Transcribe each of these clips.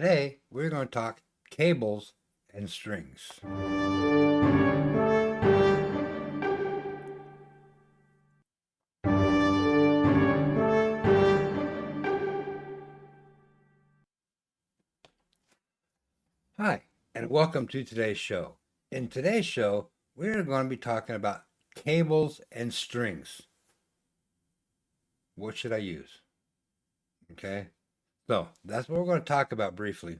Today, we're going to talk cables and strings. Hi, and welcome to today's show. In today's show, we're going to be talking about cables and strings. What should I use? Okay, so that's what we're going to talk about briefly.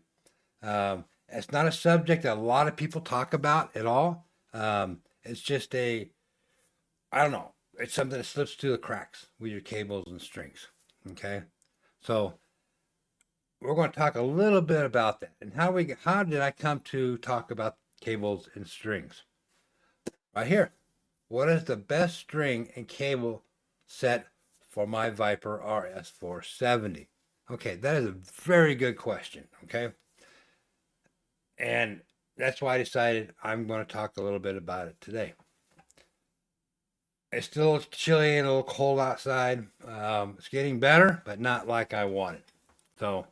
It's not a subject that a lot of people talk about at all. It's just I don't know, it's something that slips through the cracks with your cables and strings. Okay, so we're going to talk a little bit about that and how did I come to talk about cables and strings. Right here, what is the best string and cable set for my Viper RS470? Okay, that is a very good question. Okay, and that's why I decided I'm going to talk a little bit about it today. It's still chilly and a little cold outside. It's getting better, but not like I wanted. So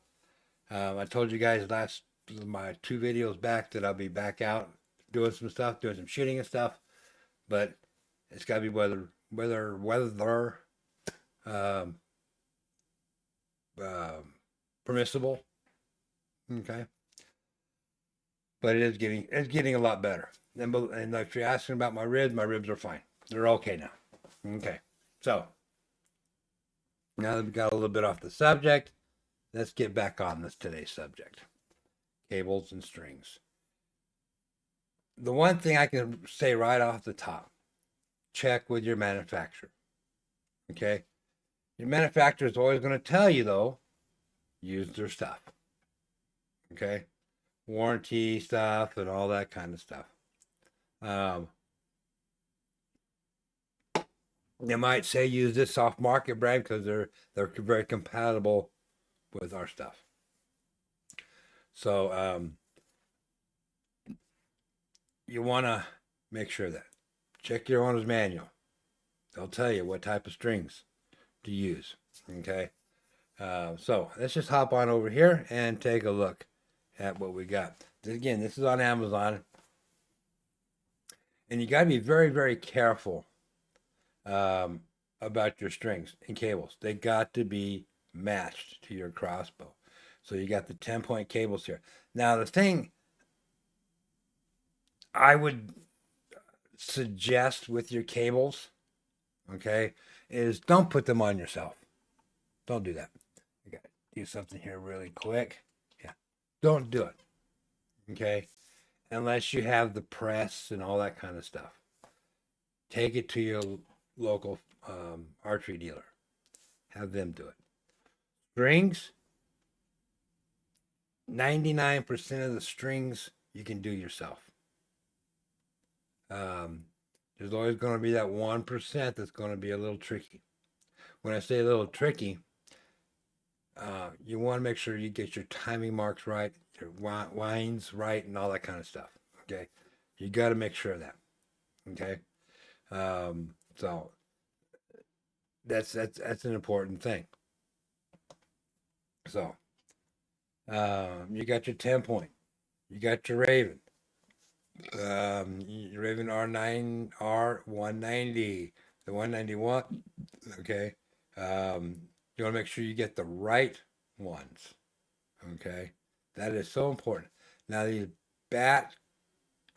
I told you guys my 2 videos back that I'll be back out doing some stuff, doing some shooting and stuff, but it's got to be weather um, um, permissible. Okay, but it's getting a lot better. And if you're asking about my ribs are fine. They're okay now. Okay, so now that we got a little bit off the subject, let's get back on this today's subject: cables and strings. The one thing I can say right off the top: check with your manufacturer. Okay, your manufacturer is always going to tell you though, use their stuff. Okay, warranty stuff and all that kind of stuff. Um, they might say use this off market brand because they're very compatible with our stuff. So you want to make sure that check your owner's manual. They'll tell you what type of strings to use. Okay. So let's just hop on over here and take a look at what we got. Again, this is on Amazon, and you got to be very, very careful um, about your strings and cables. They got to be matched to your crossbow. So you got the 10-point cables here. Now the thing I would suggest with your cables, okay, is don't put them on yourself. Don't do that. I got to do something here really quick. Yeah, don't do it. Okay, unless you have the press and all that kind of stuff. Take it to your local archery dealer. Have them do it. Strings, 99% of the strings you can do yourself. Um, there's always going to be that 1% that's going to be a little tricky. When I say a little tricky, you want to make sure you get your timing marks right, your winds right, and all that kind of stuff. Okay, you got to make sure of that. Okay, so that's an important thing. So you got your 10-point, you got your Raven, your Raven R9 R190, the 191. Okay, you want to make sure you get the right ones. Okay, that is so important. Now these bat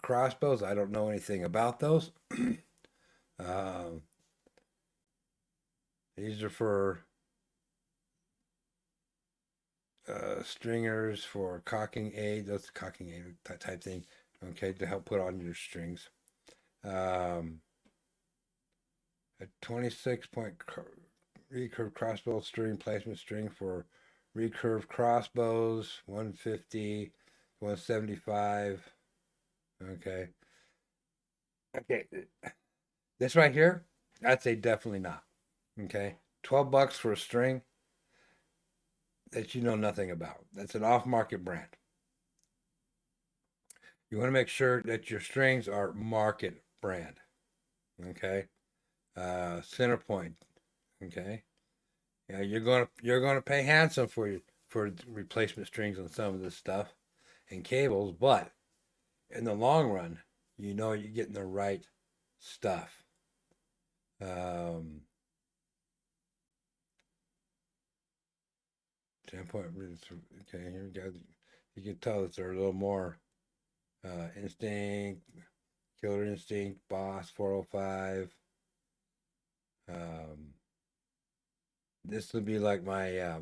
crossbows, I don't know anything about those. um, these are for stringers for cocking aid. That's cocking aid type thing. Okay, to help put on your strings. Um, a 26-point recurve crossbow string placement string for recurve crossbows, 150, 175. Okay. Okay. This right here, I'd say definitely not. Okay. $12 for a string that you know nothing about. That's an off market brand. You want to make sure that your strings are market brand. Okay. Center point. Okay. Yeah, you're gonna pay handsome for for replacement strings on some of this stuff and cables, but in the long run, you know you're getting the right stuff. 10 point. Okay, here we go. You can tell that they're a little more Instinct, Killer Instinct, Boss 405. This would be like my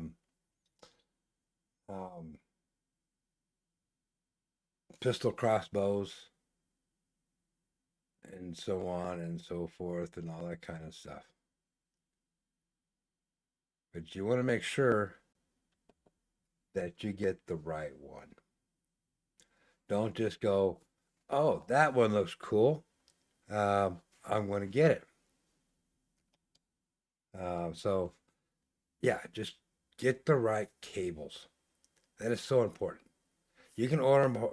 pistol crossbows and so on and so forth and all that kind of stuff. But you want to make sure that you get the right one. Don't just go, oh, that one looks cool. I'm going to get it. So, yeah, just get the right cables. That is so important. You can order them,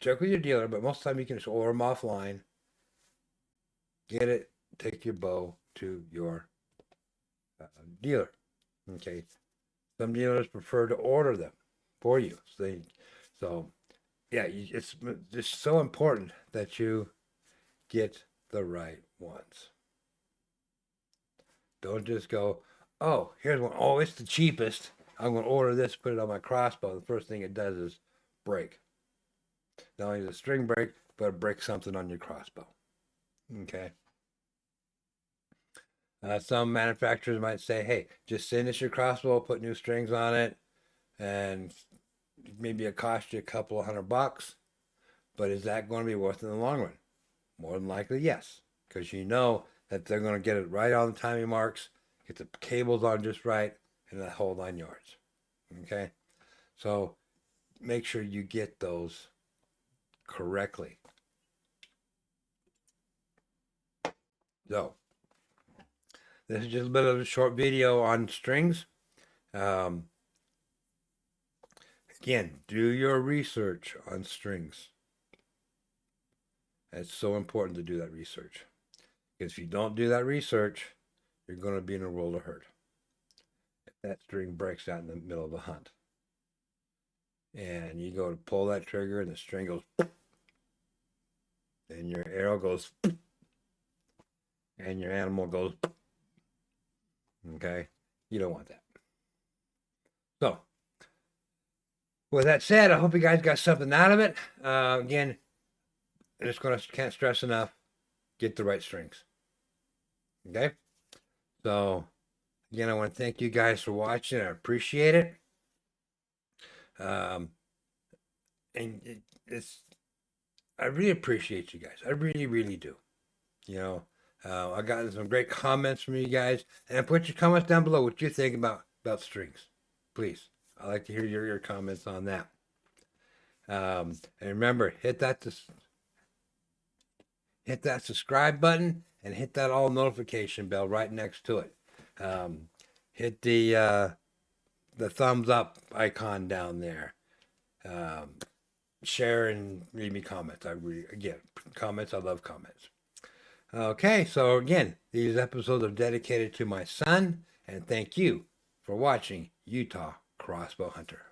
check with your dealer, but most of the time you can just order them offline. Get it, take your bow to your dealer. Okay. Some dealers prefer to order them for you. So yeah, it's just so important that you get the right ones. Don't just go, oh, here's one. Oh, it's the cheapest. I'm going to order this, put it on my crossbow. The first thing it does is break. Not only does the string break, but it breaks something on your crossbow. Okay. Some manufacturers might say, hey, just finish your crossbow, put new strings on it, and maybe it cost you a couple of $100. But is that going to be worth it in the long run? More than likely, yes. Because you know that they're going to get it right on the timing marks, get the cables on just right, and the whole 9 yards. Okay? So make sure you get those correctly. So this is just a bit of a short video on strings. Again, do your research on strings. It's so important to do that research. If you don't do that research, you're going to be in a world of hurt. If that string breaks out in the middle of the hunt, and you go to pull that trigger and the string goes, and your arrow goes, and your animal goes, okay, you don't want that. So with that said, I hope you guys got something out of it. Again, I just can't stress enough, get the right strings. Okay, so again, I want to thank you guys for watching. I appreciate it. And I really appreciate you guys. I really, really do. You know, I got some great comments from you guys, and put your comments down below what you think about strings, please. I'd like to hear your comments on that. And remember, hit that subscribe button and hit that all notification bell right next to it. Hit the thumbs up icon down there. Share and leave me comments. Comments. I love comments. Okay, so again, these episodes are dedicated to my son, and thank you for watching Utah Crossbow Hunter.